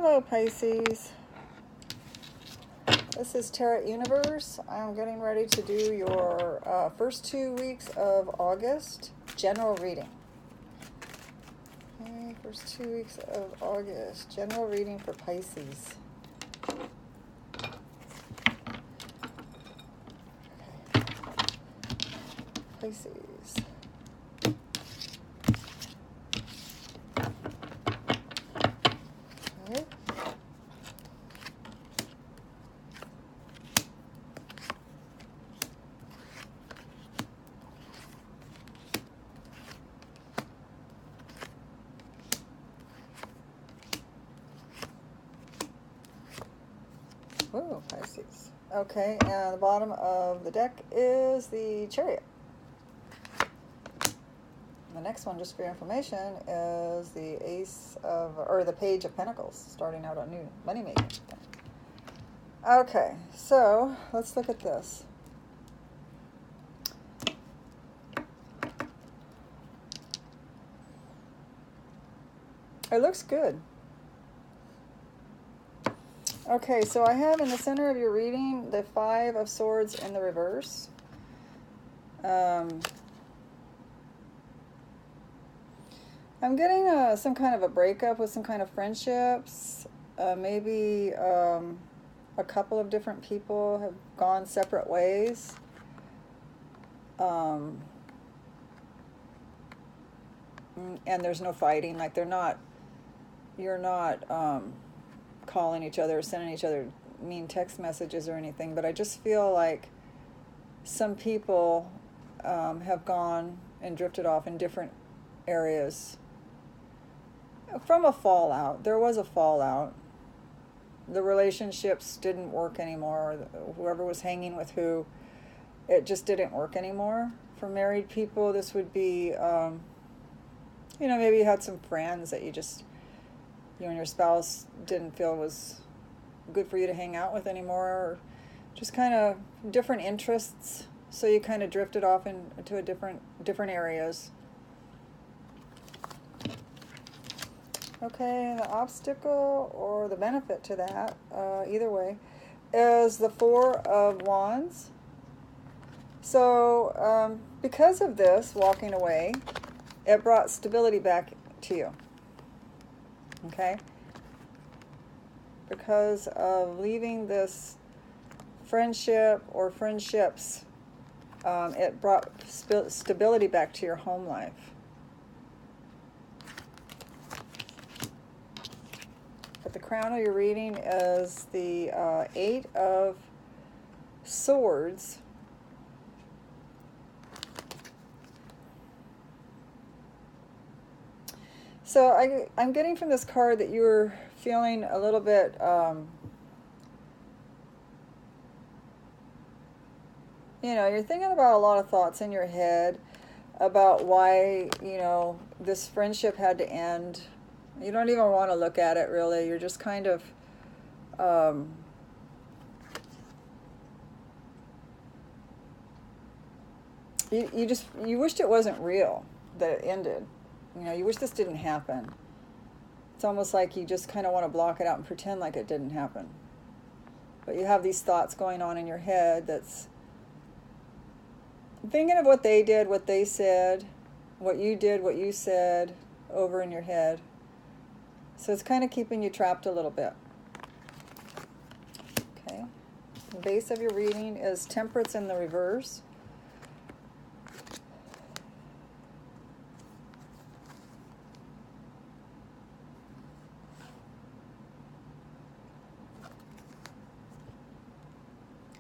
Hello, Pisces. This is Tarot Universe. I'm getting ready to do your first 2 weeks of August general reading. Okay, first 2 weeks of August, general reading for Pisces. Okay. Pisces. Okay. Whoa, Pisces. Okay, and the bottom of the deck is the Chariot. The next one, just for your information, is the the Page of Pentacles, starting out a new money making thing. Okay, so let's look at this. It looks good. Okay, so I have in the center of your reading the Five of Swords in the reverse. I'm getting some kind of a breakup with some kind of friendships. Maybe a couple of different people have gone separate ways. And there's no fighting. Like you're not calling each other or sending each other mean text messages or anything. But I just feel like some people have gone and drifted off in different areas. From a fallout. There was a fallout. The relationships didn't work anymore. Whoever was hanging with who, it just didn't work anymore. For married people, this would be, maybe you had some friends that you and your spouse didn't feel was good for you to hang out with anymore, or just kind of different interests. So you kind of drifted off into a different areas. Okay, the obstacle or the benefit to that, either way, is the Four of Wands. So, because of this, walking away, it brought stability back to you. Okay? Because of leaving this friendship or friendships, it brought stability back to your home life. But the crown of your reading is the Eight of Swords. So I'm getting from this card that you're feeling a little bit you're thinking about a lot of thoughts in your head about why, this friendship had to end. You don't even want to look at it, really. You're just kind of you wished it wasn't real, that it ended. You wish this didn't happen. It's almost like you just kind of want to block it out and pretend like it didn't happen. But you have these thoughts going on in your head that's thinking of what they did, what they said, what you did, what you said, over in your head. So it's kind of keeping you trapped a little bit. Okay. The base of your reading is Temperance in the reverse.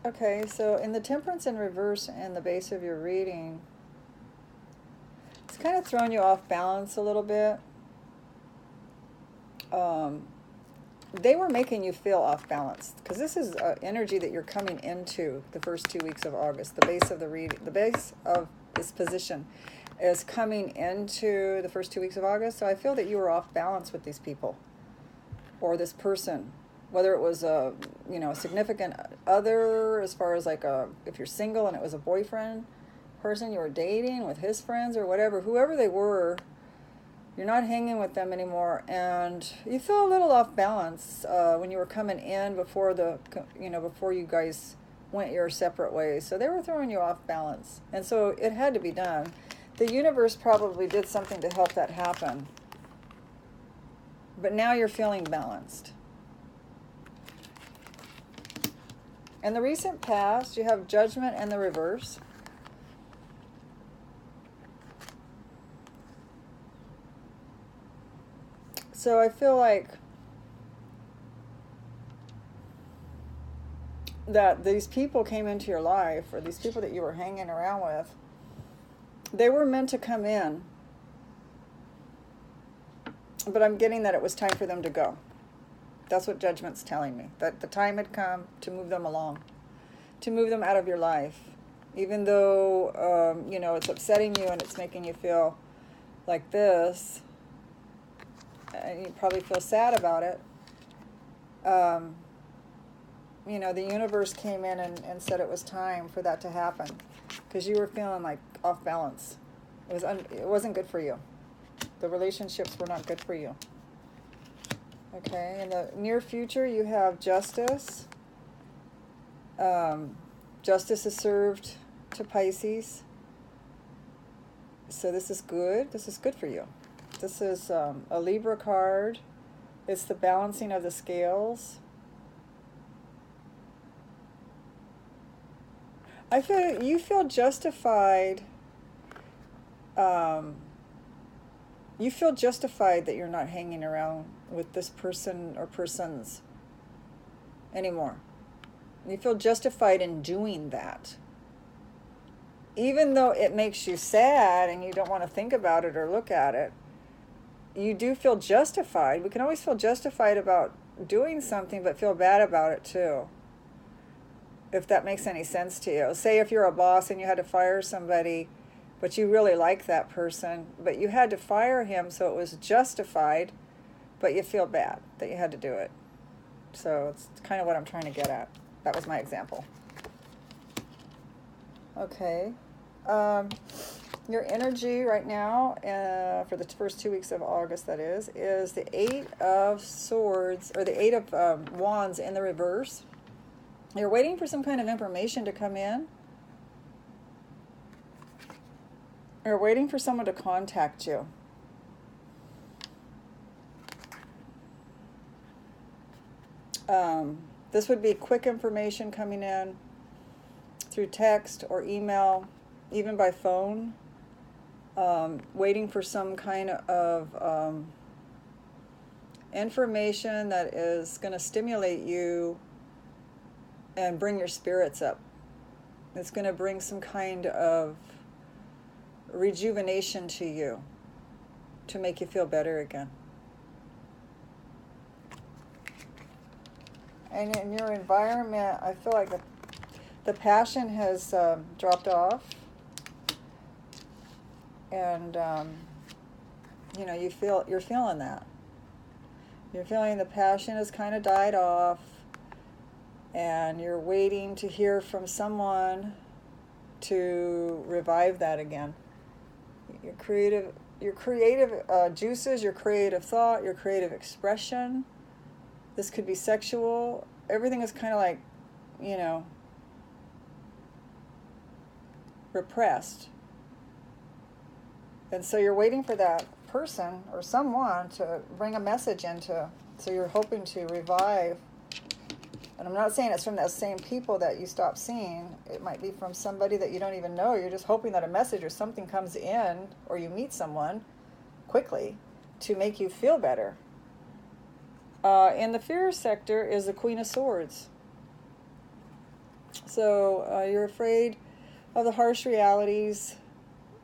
Okay, so in the Temperance in reverse and the base of your reading, it's kind of throwing you off balance a little bit. They were making you feel off balance, because this is energy that you're coming into the first 2 weeks of August. The base of the reading, the base of this position is coming into the first 2 weeks of August. So I feel that you were off balance with these people or this person, whether it was a significant other, as far as like if you're single and it was a boyfriend person you were dating with his friends or whatever, whoever they were, You're not hanging with them anymore, and you feel a little off balance when you were coming in before before you guys went your separate ways. So they were throwing you off balance, and so it had to be done. The universe probably did something to help that happen, but now you're feeling balanced. In the recent past, you have Judgment and the reverse. So I feel like that these people came into your life, or these people that you were hanging around with, they were meant to come in. But I'm getting that it was time for them to go. That's what Judgment's telling me. That the time had come to move them along, to move them out of your life. Even though, it's upsetting you and it's making you feel like this, and you probably feel sad about it. The universe came in and said it was time for that to happen, because you were feeling like off balance. It wasn't good for you. The relationships were not good for you. Okay, in the near future, you have Justice. Justice is served to Pisces. So this is good. This is good for you. This is a Libra card. It's the balancing of the scales. I feel you feel justified. You feel justified that you're not hanging around with this person or persons anymore. You feel justified in doing that. Even though it makes you sad and you don't want to think about it or look at it, you do feel justified. We can always feel justified about doing something, but feel bad about it too. If that makes any sense to you. Say if you're a boss and you had to fire somebody, but you really like that person, but you had to fire him, so it was justified, but you feel bad that you had to do it. So it's kind of what I'm trying to get at. That was my example. Okay. Your energy right now, for the first 2 weeks of August, that is the 8 of Swords, or the 8 of Wands in the reverse. You're waiting for some kind of information to come in. You're waiting for someone to contact you. This would be quick information coming in through text or email, even by phone. Waiting for some kind of information that is going to stimulate you and bring your spirits up. It's going to bring some kind of rejuvenation to you to make you feel better again. And in your environment, I feel like the passion has dropped off. And, you're feeling that. You're feeling the passion has kind of died off. And you're waiting to hear from someone to revive that again. Your creative juices, your creative thought, your creative expression. This could be sexual. Everything is kind of like, repressed. And so you're waiting for that person or someone to bring a message into, so you're hoping to revive. And I'm not saying it's from those same people that you stopped seeing. It might be from somebody that you don't even know. You're just hoping that a message or something comes in, or you meet someone quickly to make you feel better. In the fear sector is the Queen of Swords. So you're afraid of the harsh realities.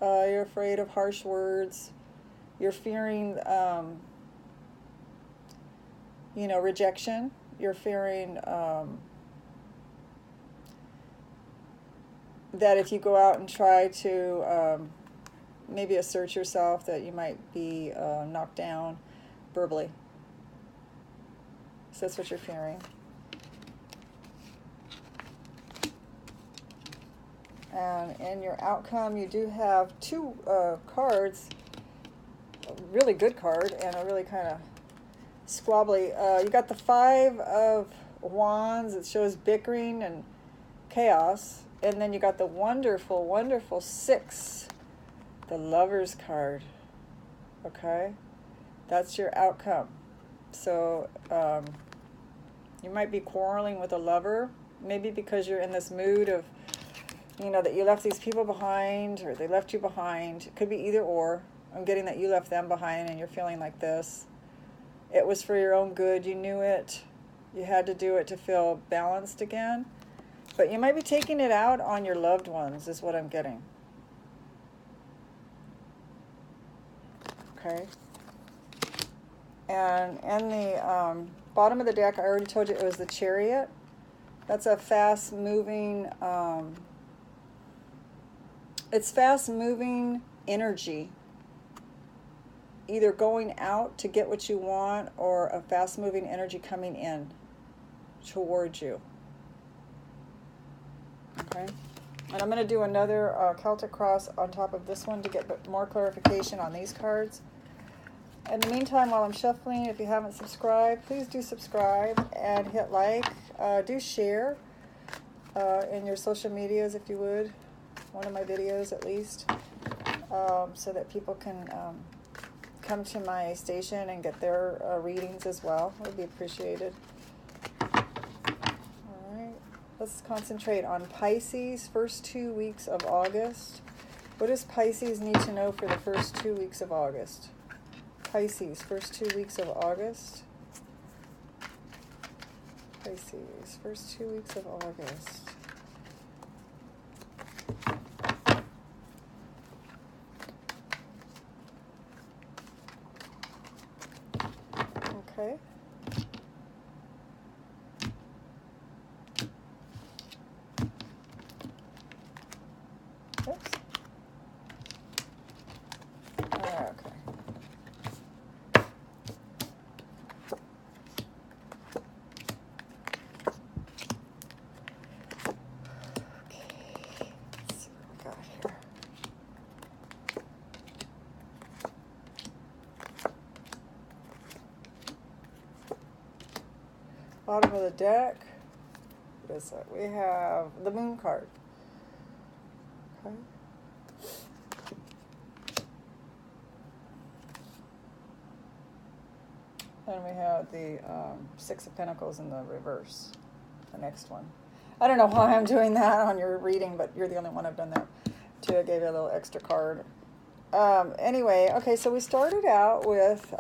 You're afraid of harsh words. You're fearing, rejection. You're fearing that if you go out and try to maybe assert yourself, that you might be knocked down verbally. So that's what you're fearing. And in your outcome, you do have two cards really good card and a really kind of squabbly. You got the Five of Wands. It shows bickering and chaos. And then you got the wonderful, wonderful Six, the Lover's card. Okay? That's your outcome. So you might be quarreling with a lover, maybe because you're in this mood of, that you left these people behind or they left you behind. It could be either or. I'm getting that you left them behind and you're feeling like this. It was for your own good. You knew it. You had to do it to feel balanced again. But you might be taking it out on your loved ones, is what I'm getting. Okay. And in the bottom of the deck, I already told you it was the Chariot. That's a fast-moving, it's fast-moving energy. Either going out to get what you want or a fast-moving energy coming in towards you. Okay? And I'm going to do another Celtic cross on top of this one to get more clarification on these cards. In the meantime, while I'm shuffling, if you haven't subscribed, please do subscribe and hit like. Do share in your social medias if you would. One of my videos at least. So that people can come to my station and get their readings as well. It would be appreciated. Alright, let's concentrate on Pisces, first 2 weeks of August. What does Pisces need to know for the first 2 weeks of August? Pisces, first 2 weeks of August. Pisces, first 2 weeks of August. Okay. Oops. Okay. Let's see what we got here. Bottom of the deck. What is it? We have the Moon card. Okay. And we have the Six of Pentacles in the reverse, the next one. I don't know why I'm doing that on your reading, but you're the only one I've done that to. I gave you a little extra card. Anyway, okay, so we started out with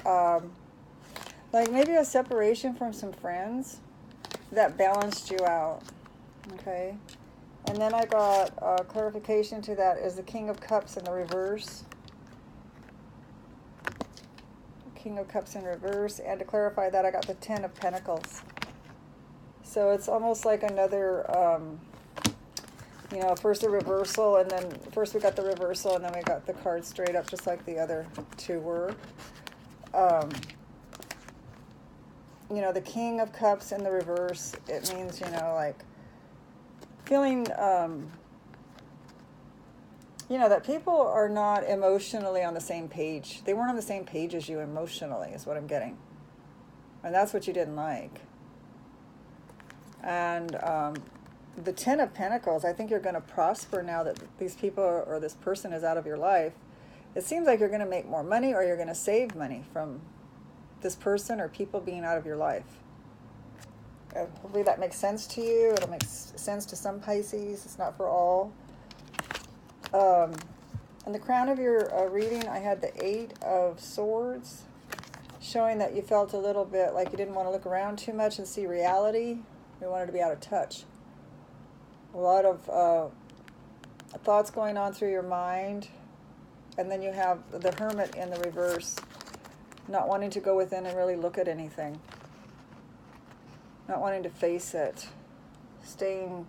like maybe a separation from some friends that balanced you out, okay? And then I got clarification to that is the King of Cups in the reverse. King of Cups in reverse. And to clarify that, I got the Ten of Pentacles. So it's almost like another, first a reversal, and then first we got the reversal, and then we got the card straight up, just like the other two were. The King of Cups in the reverse, it means, like feeling, that people are not emotionally on the same page. They weren't on the same page as you emotionally, is what I'm getting. And that's what you didn't like. And the Ten of Pentacles, I think you're going to prosper now that these people or this person is out of your life. It seems like you're going to make more money, or you're going to save money from this person or people being out of your life. Hopefully that makes sense to you. It'll make sense to some Pisces. It's not for all. In the crown of your reading, I had the Eight of Swords, showing that you felt a little bit like you didn't want to look around too much and see reality. You wanted to be out of touch. A lot of thoughts going on through your mind. And then you have the Hermit in the reverse, not wanting to go within and really look at anything. Not wanting to face it. Staying,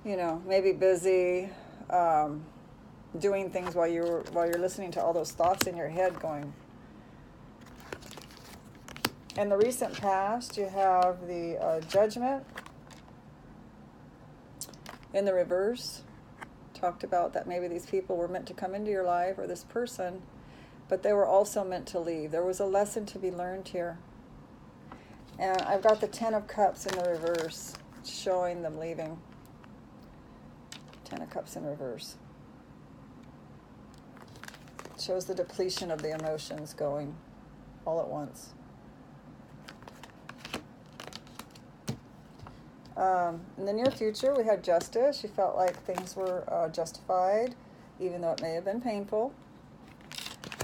maybe busy, doing things while you're listening to all those thoughts in your head going. In the recent past, you have the Judgment in the reverse. Talked about that maybe these people were meant to come into your life, or this person, but they were also meant to leave. There was a lesson to be learned here. And I've got the Ten of Cups in the reverse, showing them leaving. Ten of Cups in reverse. Shows the depletion of the emotions going all at once. In the near future, we had justice. She felt like things were justified, even though it may have been painful.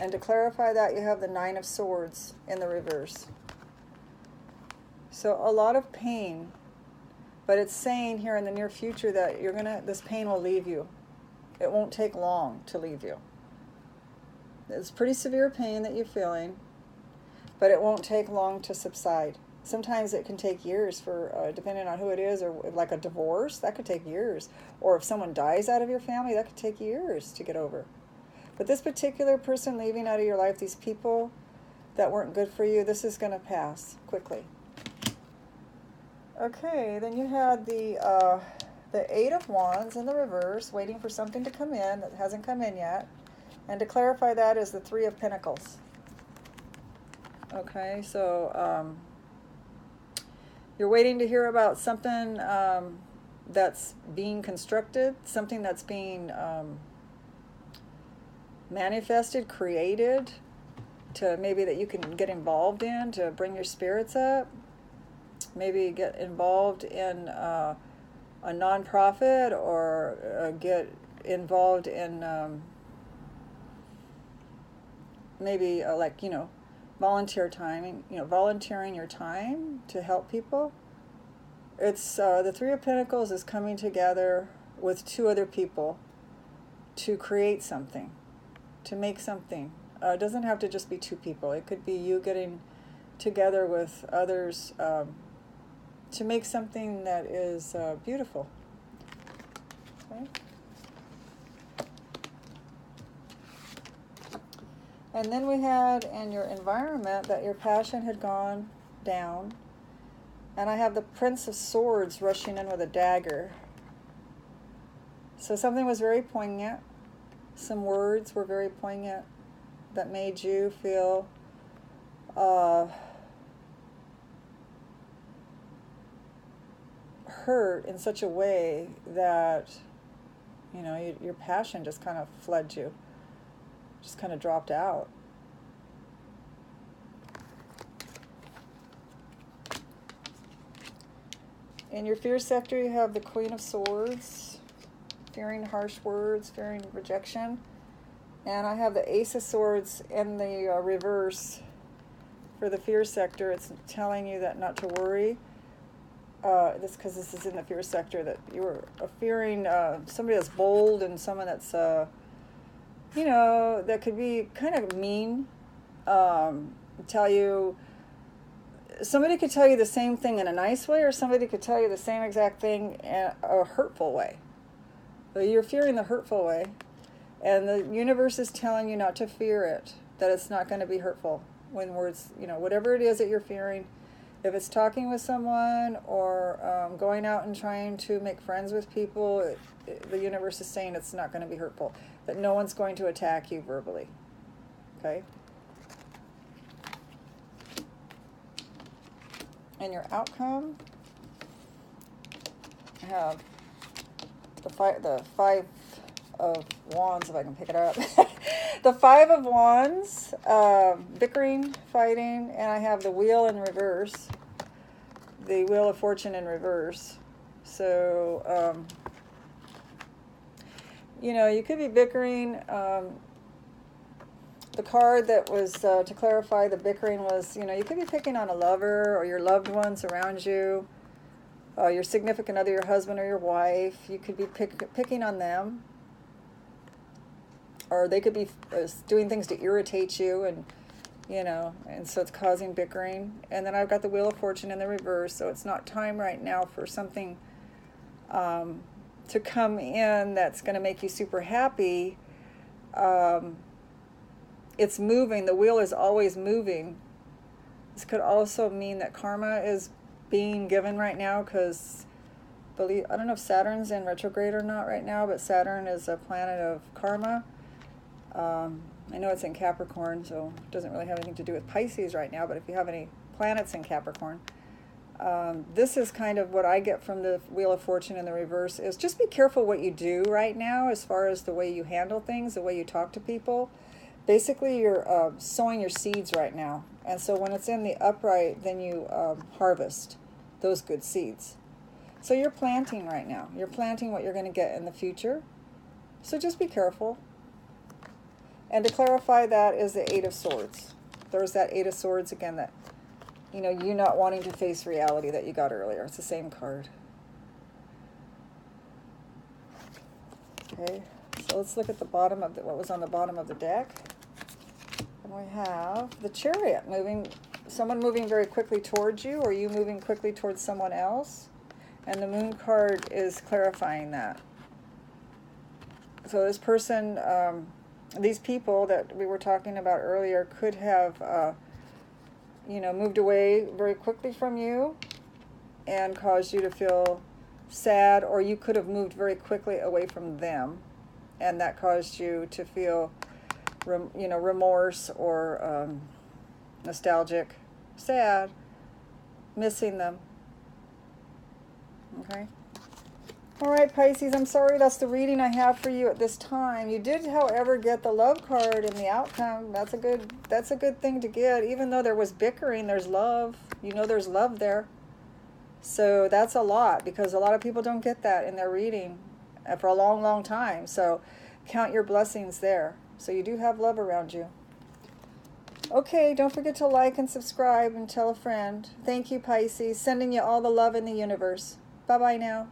And to clarify that, you have the Nine of Swords in the reverse. So a lot of pain, but it's saying here in the near future that this pain will leave you. It won't take long to leave you. It's pretty severe pain that you're feeling, but it won't take long to subside. Sometimes it can take years for, depending on who it is, or like a divorce, that could take years. Or if someone dies out of your family, that could take years to get over. But this particular person leaving out of your life, these people that weren't good for you, this is going to pass quickly. Okay, then you had the Eight of Wands in the reverse, waiting for something to come in that hasn't come in yet. And to clarify that is the Three of Pentacles. Okay, so you're waiting to hear about something that's being constructed, something that's being manifested, created, to maybe that you can get involved in to bring your spirits up. Maybe get involved in a nonprofit, or get involved in maybe volunteer time, volunteering your time to help people. It's the Three of Pentacles is coming together with two other people to create something, to make something. It doesn't have to just be two people. It could be you getting together with others to make something that is beautiful. Okay. And then we had in your environment that your passion had gone down. And I have the Prince of Swords rushing in with a dagger. So something was very poignant. Some words were very poignant that made you feel hurt in such a way that, your passion just kind of fled you. Just kind of dropped out. In your fear sector, you have the Queen of Swords, fearing harsh words, fearing rejection. And I have the Ace of Swords in the reverse for the fear sector. It's telling you that not to worry. This because this is in the fear sector, that you were fearing somebody that's bold and someone that's, that could be kind of mean. Somebody could tell you the same thing in a nice way, or somebody could tell you the same exact thing in a hurtful way. So you're fearing the hurtful way, and the universe is telling you not to fear it, that it's not going to be hurtful. When words, whatever it is that you're fearing, if it's talking with someone or going out and trying to make friends with people, the universe is saying it's not going to be hurtful, that no one's going to attack you verbally. Okay? And your outcome, I have the Five of Wands, if I can pick it up. The Five of Wands, bickering, fighting, and I have the Wheel in reverse, the Wheel of Fortune in reverse. So, you could be bickering. The card that was, to clarify the bickering was, you could be picking on a lover or your loved ones around you, your significant other, your husband or your wife. You could be picking on them. Or they could be doing things to irritate you, and and so it's causing bickering. And then I've got the Wheel of Fortune in the reverse, so it's not time right now for something to come in that's going to make you super happy. It's moving. The wheel is always moving. This could also mean that karma is being given right now, because I don't know if Saturn's in retrograde or not right now, but Saturn is a planet of karma. I know it's in Capricorn, so it doesn't really have anything to do with Pisces right now, but if you have any planets in Capricorn, this is kind of what I get from the Wheel of Fortune in the reverse, is just be careful what you do right now as far as the way you handle things, the way you talk to people. Basically, you're sowing your seeds right now. And so when it's in the upright, then you harvest those good seeds. So you're planting right now. You're planting what you're going to get in the future. So just be careful. And to clarify, that is the Eight of Swords. There's that Eight of Swords again, that, you know, you not wanting to face reality that you got earlier. It's the same card. Okay, so let's look at the bottom of what was on the bottom of the deck. And we have the Chariot, someone moving very quickly towards you, or you moving quickly towards someone else. And the Moon card is clarifying that. So this person, these people that we were talking about earlier could have, you know, moved away very quickly from you and caused you to feel sad, or you could have moved very quickly away from them, and that caused you to feel, you know, remorse or nostalgic, sad, missing them. Okay. All right, Pisces, I'm sorry, that's the reading I have for you at this time. You did, however, get the Love card in the outcome. That's a good thing to get. Even though there was bickering, there's love. You know there's love there. So that's a lot, because a lot of people don't get that in their reading for a long, long time. So count your blessings there. So you do have love around you. Okay, don't forget to like and subscribe and tell a friend. Thank you, Pisces. Sending you all the love in the universe. Bye-bye now.